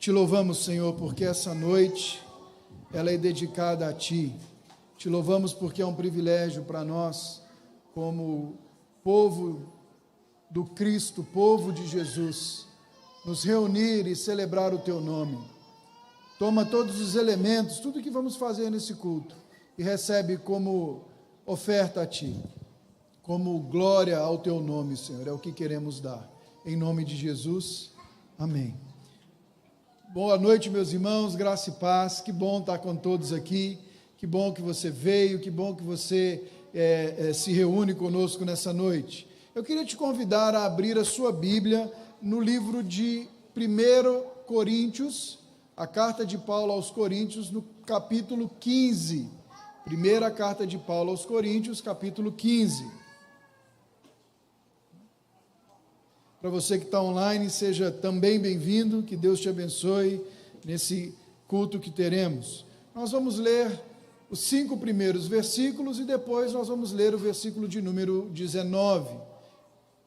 Te louvamos, Senhor, porque essa noite ela é dedicada a Ti. Te louvamos porque é um privilégio para nós, como povo do Cristo, povo de Jesus, nos reunir e celebrar o Teu nome. Toma todos os elementos, tudo que vamos fazer nesse culto, e recebe como oferta a Ti, como glória ao Teu nome, Senhor, é o que queremos dar. Em nome de Jesus, amém. Boa noite, meus irmãos, graça e paz, que bom estar com todos aqui, que bom que você veio, que bom que você se reúne conosco nessa noite. Eu queria te convidar a abrir a sua Bíblia no livro de 1 Coríntios, a carta de Paulo aos Coríntios, no capítulo 15. Primeira carta de Paulo aos Coríntios, capítulo 15. Para você que está online, seja também bem-vindo, que Deus te abençoe nesse culto que teremos. Nós vamos ler os 5 primeiros versículos e depois nós vamos ler o versículo de número 19.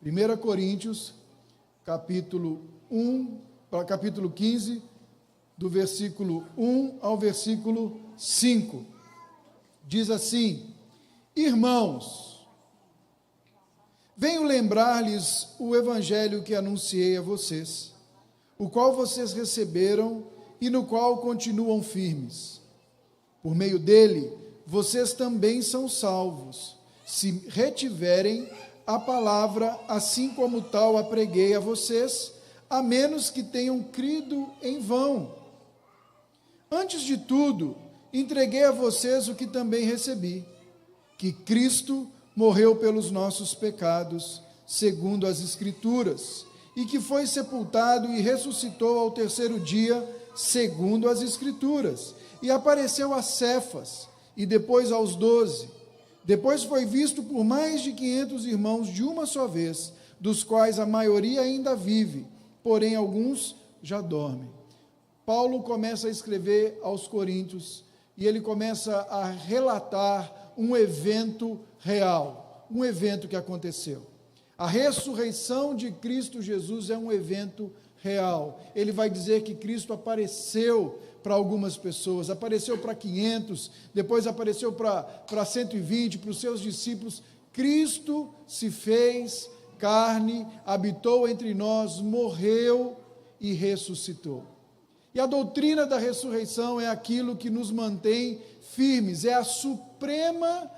1 Coríntios, capítulo 15, do versículo 1 ao versículo 5. Diz assim: Irmãos, venho lembrar-lhes o evangelho que anunciei a vocês, o qual vocês receberam e no qual continuam firmes. Por meio dele, vocês também são salvos, se retiverem a palavra, assim como tal a preguei a vocês, a menos que tenham crido em vão. Antes de tudo, entreguei a vocês o que também recebi, que Cristo morreu pelos nossos pecados, segundo as Escrituras, e que foi sepultado e ressuscitou ao terceiro dia, segundo as Escrituras, e apareceu a Cefas, e depois aos 12. Depois foi visto por mais de 500 irmãos de uma só vez, dos quais a maioria ainda vive, porém alguns já dormem. Paulo começa a escrever aos Coríntios, e ele começa a relatar um evento real, um evento que aconteceu. A ressurreição de Cristo Jesus é um evento real. Ele vai dizer que Cristo apareceu para algumas pessoas, apareceu para 500, depois apareceu para 120, para os seus discípulos. Cristo se fez carne, habitou entre nós, morreu e ressuscitou. E a doutrina da ressurreição é aquilo que nos mantém firmes, é a suprema,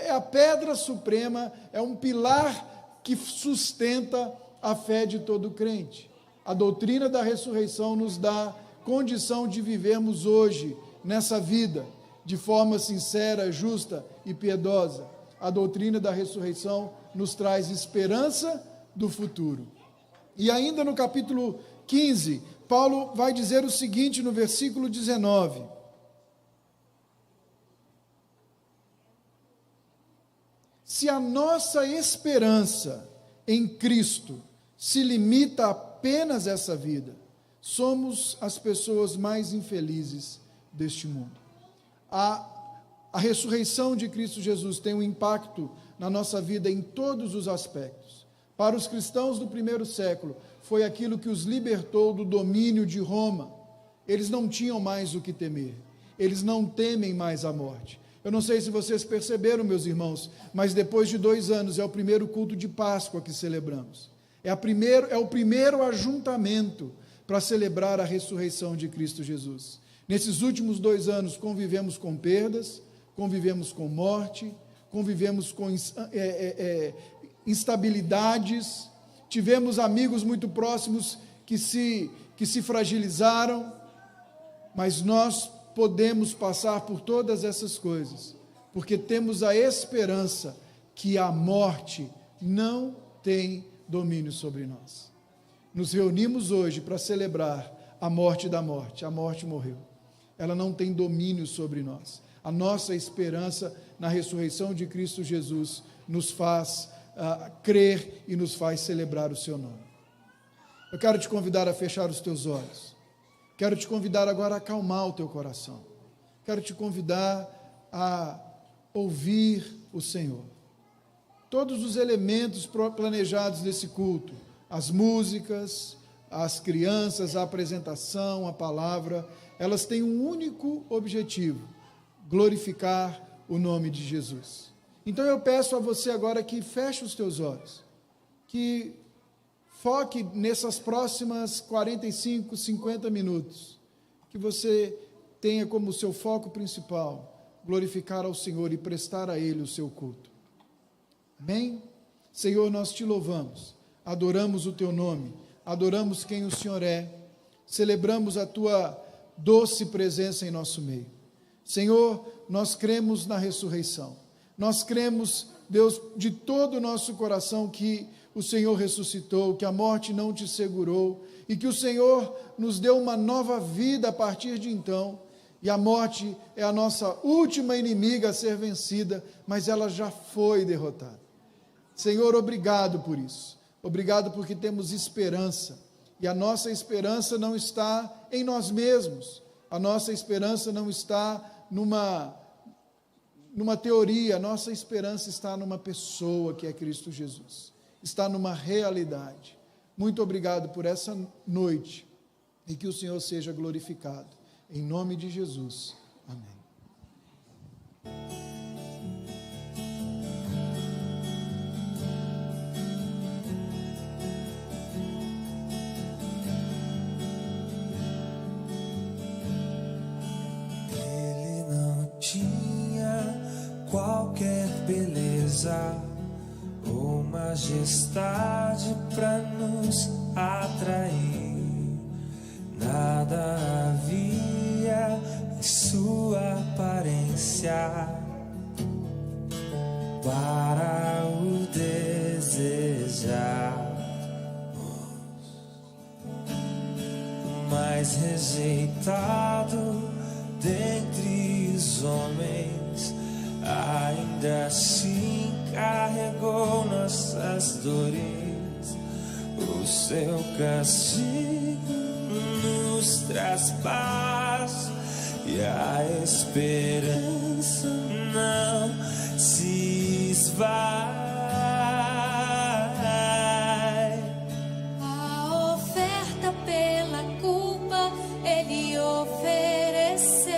é a pedra suprema, é um pilar que sustenta a fé de todo crente. A doutrina da ressurreição nos dá condição de vivermos hoje, nessa vida, de forma sincera, justa e piedosa. A doutrina da ressurreição nos traz esperança do futuro. E ainda no capítulo 15, Paulo vai dizer o seguinte no versículo 19: Se a nossa esperança em Cristo se limita apenas a essa vida, somos as pessoas mais infelizes deste mundo. A ressurreição de Cristo Jesus tem um impacto na nossa vida em todos os aspectos. Para os cristãos do primeiro século, foi aquilo que os libertou do domínio de Roma. Eles não tinham mais o que temer, eles não temem mais a morte. Eu não sei se vocês perceberam, meus irmãos, mas depois de 2 anos é o primeiro culto de Páscoa que celebramos. É o primeiro ajuntamento para celebrar a ressurreição de Cristo Jesus. Nesses últimos 2 anos convivemos com perdas, convivemos com morte, convivemos com instabilidades, tivemos amigos muito próximos que se fragilizaram, mas nós podemos passar por todas essas coisas, porque temos a esperança que a morte não tem domínio sobre nós. Nos reunimos hoje para celebrar a morte da morte. A morte morreu. Ela não tem domínio sobre nós. A nossa esperança na ressurreição de Cristo Jesus nos faz crer e nos faz celebrar o seu nome. Eu quero te convidar a fechar os teus olhos. Quero te convidar agora a acalmar o teu coração. Quero te convidar a ouvir o Senhor. Todos os elementos planejados desse culto, as músicas, as crianças, a apresentação, a palavra, elas têm um único objetivo: glorificar o nome de Jesus. Então eu peço a você agora que feche os teus olhos, que foque nessas próximas 45, 50 minutos, que você tenha como seu foco principal glorificar ao Senhor e prestar a Ele o seu culto. Amém? Senhor, nós te louvamos, adoramos o teu nome, adoramos quem o Senhor é, celebramos a tua doce presença em nosso meio. Senhor, nós cremos na ressurreição, nós cremos, Deus, de todo o nosso coração que o Senhor ressuscitou, que a morte não te segurou e que o Senhor nos deu uma nova vida a partir de então, e a morte é a nossa última inimiga a ser vencida, mas ela já foi derrotada. Senhor, obrigado por isso, obrigado porque temos esperança, e a nossa esperança não está em nós mesmos, a nossa esperança não está numa teoria, a nossa esperança está numa pessoa que é Cristo Jesus, está numa realidade. Muito obrigado por essa noite, e que o Senhor seja glorificado, em nome de Jesus, amém. Qualquer beleza ou majestade para nos atrair, nada havia em sua aparência para o desejar, mais rejeitado dentre os homens, ainda assim carregou nossas dores. O seu castigo nos traz paz e a esperança não se esvai. A oferta pela culpa Ele ofereceu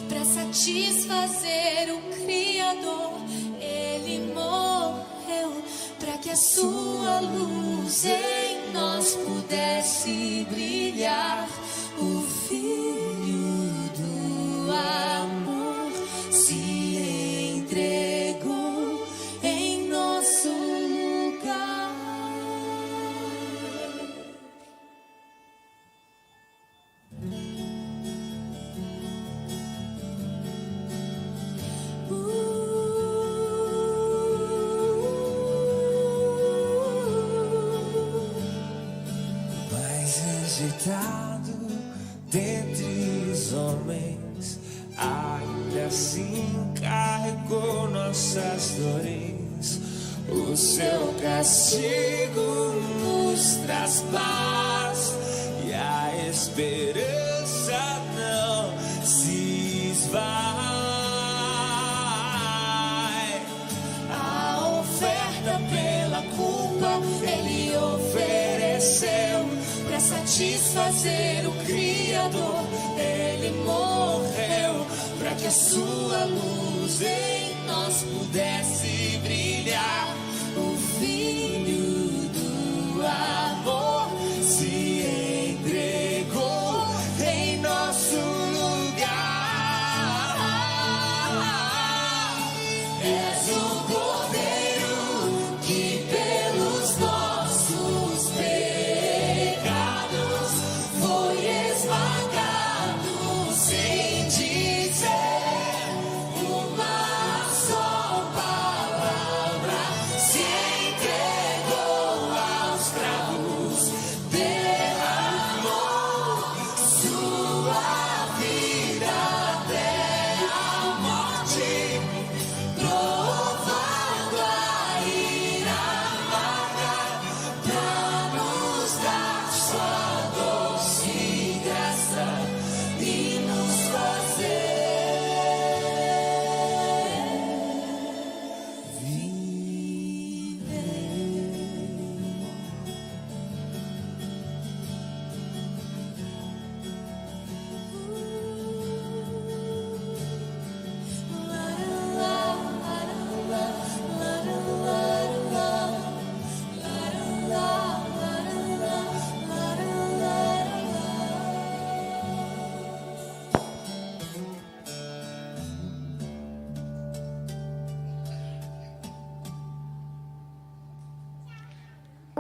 para satisfazer o Criador. Ele morreu para que a sua luz em nós pudesse brilhar. O Filho do amor se entregou em nosso lugar. Rejeitado dentre os homens, ainda assim carregou nossas dores. O seu castigo nos traz paz e a esperança não se esvai. A oferta pela culpa Ele ofereceu para satisfazer o Criador. Ele morreu para que a sua luz em nós pudesse brilhar. O Filho do amor se entregou em nosso lugar. És o Cordeiro que pelos nossos pecados foi esmagado, sem dizer uma só palavra.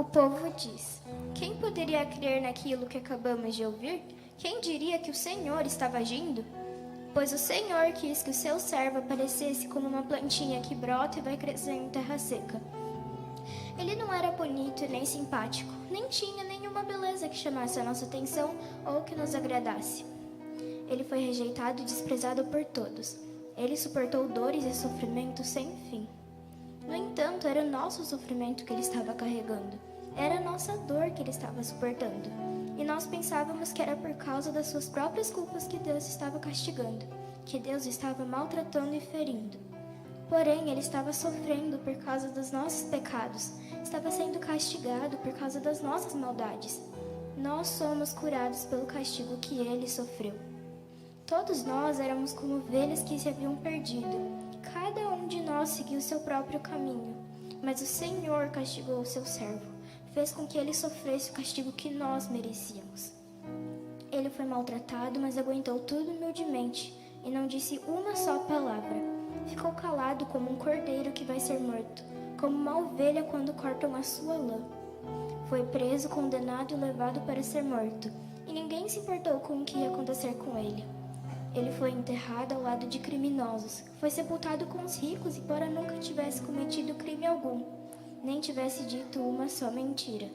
povo diz: quem poderia crer naquilo que acabamos de ouvir? Quem diria que o Senhor estava agindo? Pois o Senhor quis que o seu servo aparecesse como uma plantinha que brota e vai crescer em terra seca. Ele não era bonito nem simpático, nem tinha nenhuma beleza que chamasse a nossa atenção ou que nos agradasse. Ele foi rejeitado e desprezado por todos. Ele suportou dores e sofrimentos sem fim. No entanto, era o nosso sofrimento que ele estava carregando. Era a nossa dor que ele estava suportando. E nós pensávamos que era por causa das suas próprias culpas que Deus estava castigando, que Deus estava maltratando e ferindo. Porém, ele estava sofrendo por causa dos nossos pecados, estava sendo castigado por causa das nossas maldades. Nós somos curados pelo castigo que ele sofreu. Todos nós éramos como ovelhas que se haviam perdido. Cada um de nós seguiu seu próprio caminho. Mas o Senhor castigou o seu servo, fez com que ele sofresse o castigo que nós merecíamos. Ele foi maltratado, mas aguentou tudo humildemente e não disse uma só palavra. Ficou calado como um cordeiro que vai ser morto, como uma ovelha quando cortam a sua lã. Foi preso, condenado e levado para ser morto, e ninguém se importou com o que ia acontecer com ele. Ele foi enterrado ao lado de criminosos, foi sepultado com os ricos, embora nunca tivesse cometido crime algum, nem tivesse dito uma só mentira.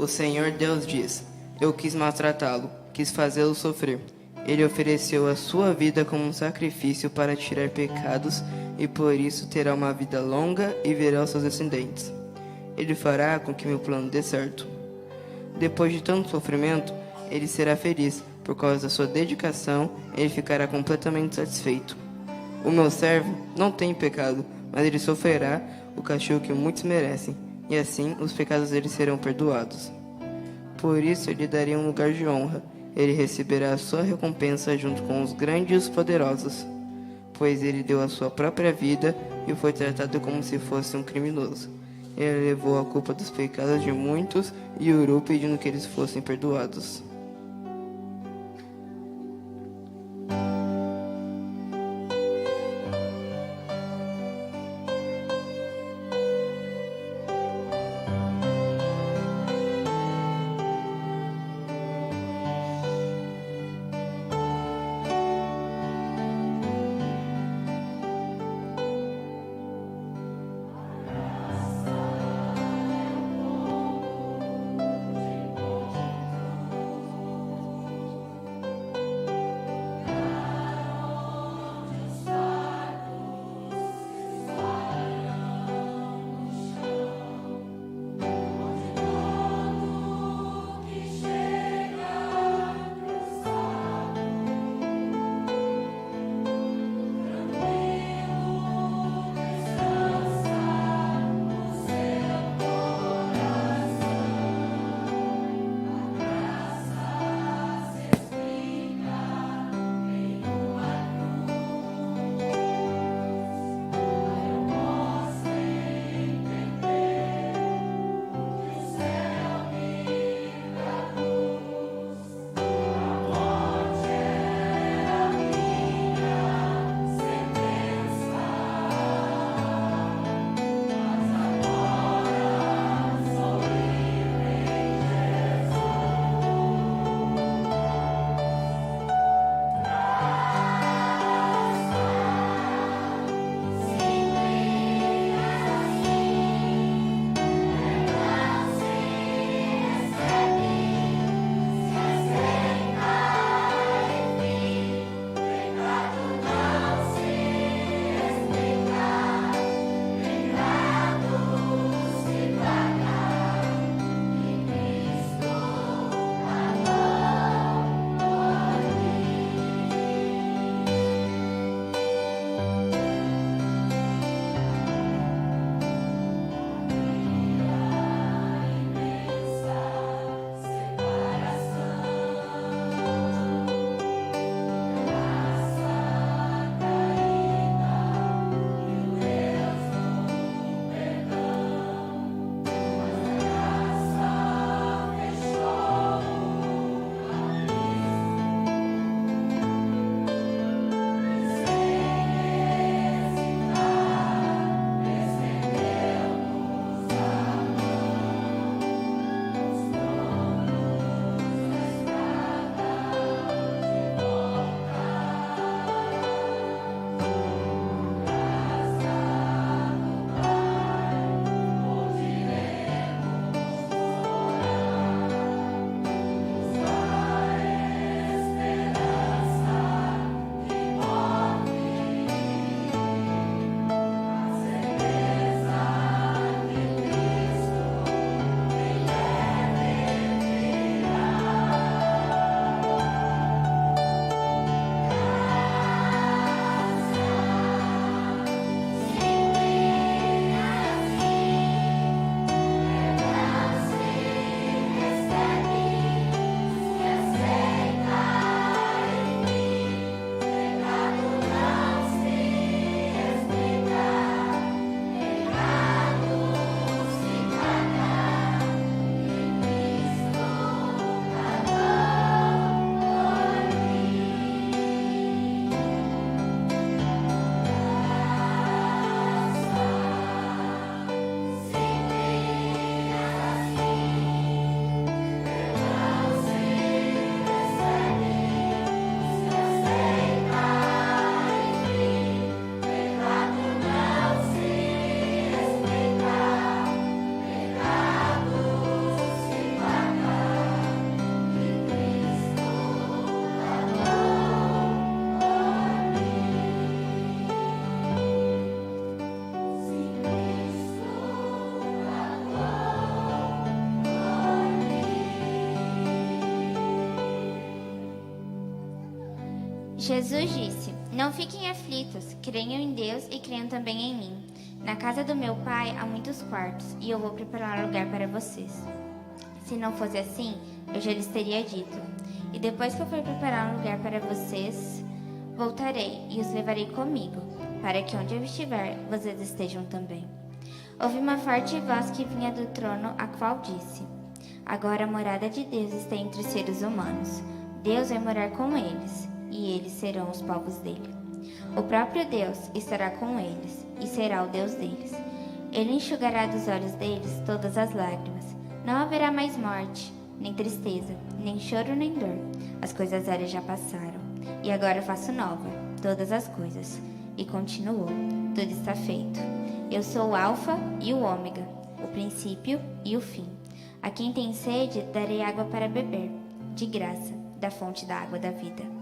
O Senhor Deus diz: eu quis maltratá-lo, quis fazê-lo sofrer. Ele ofereceu a sua vida como um sacrifício para tirar pecados e por isso terá uma vida longa e verá os seus descendentes. Ele fará com que meu plano dê certo. Depois de tanto sofrimento, ele será feliz. Por causa da sua dedicação, ele ficará completamente satisfeito. O meu servo não tem pecado, mas ele sofrerá o castigo que muitos merecem, e assim os pecados dele serão perdoados. Por isso eu lhe darei um lugar de honra. Ele receberá a sua recompensa junto com os grandes e os poderosos, pois ele deu a sua própria vida e foi tratado como se fosse um criminoso. Ele levou a culpa dos pecados de muitos e orou pedindo que eles fossem perdoados. Jesus disse: Não fiquem aflitos, creiam em Deus e creiam também em mim. Na casa do meu pai há muitos quartos, e eu vou preparar um lugar para vocês. Se não fosse assim, eu já lhes teria dito. E depois que eu for preparar um lugar para vocês, voltarei e os levarei comigo, para que onde eu estiver, vocês estejam também. Ouvi uma forte voz que vinha do trono, a qual disse: Agora a morada de Deus está entre os seres humanos. Deus vai morar com eles, e eles serão os povos dele. O próprio Deus estará com eles, e será o Deus deles. Ele enxugará dos olhos deles todas as lágrimas. Não haverá mais morte, nem tristeza, nem choro, nem dor. As coisas velhas já passaram, e agora faço nova todas as coisas. E continuou: Tudo está feito. Eu sou o Alfa e o Ômega, o princípio e o fim. A quem tem sede, darei água para beber, de graça, da fonte da água da vida.